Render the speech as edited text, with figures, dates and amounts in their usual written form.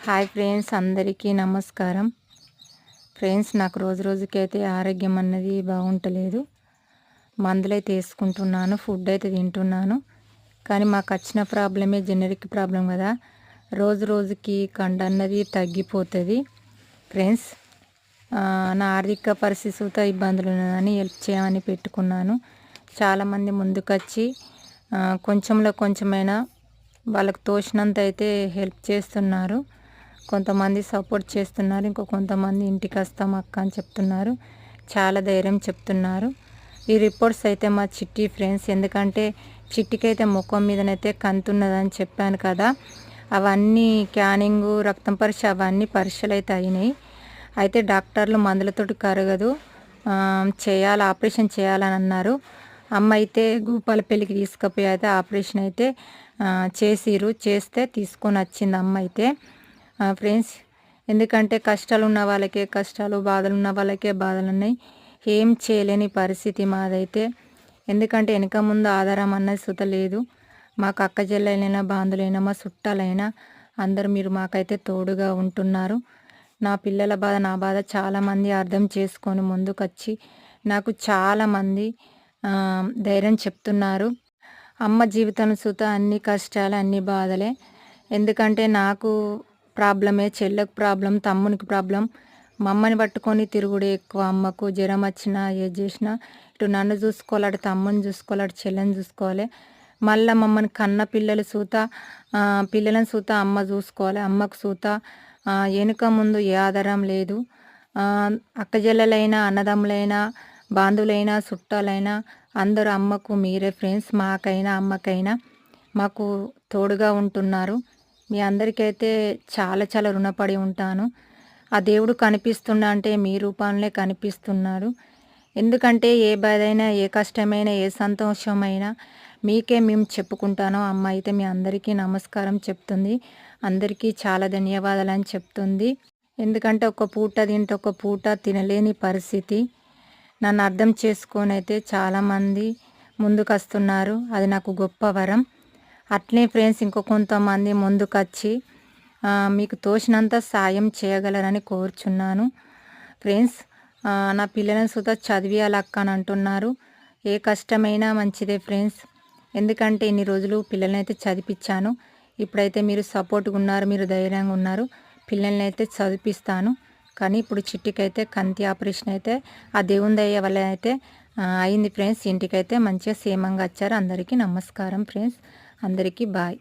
Hi friends, అందరికీ నమస్కారం. Friends, నాకు రోజు రోజుకైతే ఆరోగ్యం అన్నది బాగుంటలేదు. మందులైతే వేసుకుంటున్నాను, ఫుడ్ అయితే తింటున్నాను. కానీ మాకు వచ్చిన ప్రాబ్లమే జెనరిక్ ప్రాబ్లం కదా. రోజు రోజుకి కండ అన్నది తగ్గిపోతుంది. ఫ్రెండ్స్, నా ఆర్థిక పరిస్థితితో ఇబ్బందులు ఉన్నదని హెల్ప్ చేయమని పెట్టుకున్నాను. చాలామంది ముందుకొచ్చి కొంచెంలో కొంచెమైనా వాళ్ళకు తోచినంత అయితే హెల్ప్ చేస్తున్నారు. కొంతమంది సపోర్ట్ చేస్తున్నారు, ఇంకో కొంతమంది ఇంటికి వస్తాం అక్క అని చెప్తున్నారు. చాలా ధైర్యం చెప్తున్నారు. ఈ రిపోర్ట్స్ అయితే మా చిట్టి ఫ్రెండ్స్, ఎందుకంటే చిట్టికైతే ముఖం మీదనైతే కంతున్నదని చెప్పాను కదా. అవన్నీ క్యానింగు, రక్తం పరీక్ష అవన్నీ పరీక్షలు అయితే అయినాయి. అయితే డాక్టర్లు మందులతోటి కరగదు, ఆపరేషన్ చేయాలని అన్నారు. అమ్మ అయితే గూపాలపల్లికి తీసుకుపోయి అయితే ఆపరేషన్ అయితే చేస్తే తీసుకొని వచ్చింది అమ్మ అయితే. ఫ్రెండ్స్, ఎందుకంటే కష్టాలు ఉన్న వాళ్ళకే కష్టాలు, బాధలు ఉన్న వాళ్ళకే బాధలు ఉన్నాయి. ఏం చేయలేని పరిస్థితి మాదైతే. ఎందుకంటే వెనక ముందు ఆధారం అన్నది సుత లేదు. మాకు అక్క చెల్లెలైనా, బాంధులైనా, మా చుట్టాలైనా అందరూ మీరు మాకైతే తోడుగా ఉంటున్నారు. నా పిల్లల బాధ, నా బాధ చాలామంది అర్థం చేసుకొని ముందుకొచ్చి నాకు చాలామంది ధైర్యం చెప్తున్నారు. అమ్మ జీవితం సుత అన్ని కష్టాలు, అన్ని బాధలే. ఎందుకంటే నాకు ప్రాబ్లమే, చెల్లెకు ప్రాబ్లం, తమ్మునికి ప్రాబ్లం. మా అమ్మని పట్టుకొని తిరుగుడే ఎక్కువ. అమ్మకు జ్వరం వచ్చినా ఏది చేసినా ఇటు నన్ను చూసుకోవాలి, అటు తమ్ముని చూసుకోవాలి, అటు చెల్లెని చూసుకోవాలి. మళ్ళీ మమ్మల్ని కన్న పిల్లలను సూత అమ్మ చూసుకోవాలి. అమ్మకు సూత వెనుక ముందు ఏ ఆధారం లేదు. అక్క చెల్లెలైనా, అన్నదమ్ములైనా, బాంధువులైనా, చుట్టాలైనా అందరూ అమ్మకు మీరే ఫ్రెండ్స్. మాకైనా అమ్మకైనా మాకు తోడుగా ఉంటున్నారు. మీ అందరికైతే చాలా చాలా రుణపడి ఉంటాను. ఆ దేవుడు కనిపిస్తున్నా అంటే మీ రూపంలో కనిపిస్తున్నారు. ఎందుకంటే ఏ బాధ అయినా, ఏ కష్టమైనా, ఏ సంతోషమైనా మీకే మేము చెప్పుకుంటాను. అమ్మ అయితే మీ అందరికీ నమస్కారం చెప్తుంది. అందరికీ చాలా ధన్యవాదాలు అని చెప్తుంది. ఎందుకంటే ఒక పూట తింటే ఒక పూట తినలేని పరిస్థితి. నన్ను అర్థం చేసుకొని అయితే చాలామంది ముందుకు వస్తున్నారు. అది నాకు గొప్ప వరం. అట్లే ఫ్రెండ్స్, ఇంకో కొంతమంది ముందుకొచ్చి మీకు తోచినంత సాయం చేయగలరని కోరుచున్నాను. ఫ్రెండ్స్, నా పిల్లలను సుతా చదివియాలక్క అని అంటున్నారు. ఏ కష్టమైనా మంచిదే ఫ్రెండ్స్. ఎందుకంటే ఇన్ని రోజులు పిల్లల్ని అయితే చదివించాను. ఇప్పుడైతే మీరు సపోర్ట్గా ఉన్నారు, మీరు ధైర్యంగా ఉన్నారు. పిల్లల్ని అయితే చదివిస్తాను. కానీ ఇప్పుడు చిట్టికైతే కంటి ఆపరేషన్ అయితే ఆ దేవుని దయ వల్ల అయితే అయింది ఫ్రెండ్స్. ఇంటికైతే మంచిగా క్షేమంగా వచ్చారు. అందరికీ నమస్కారం ఫ్రెండ్స్. అందరికీ బాయ్.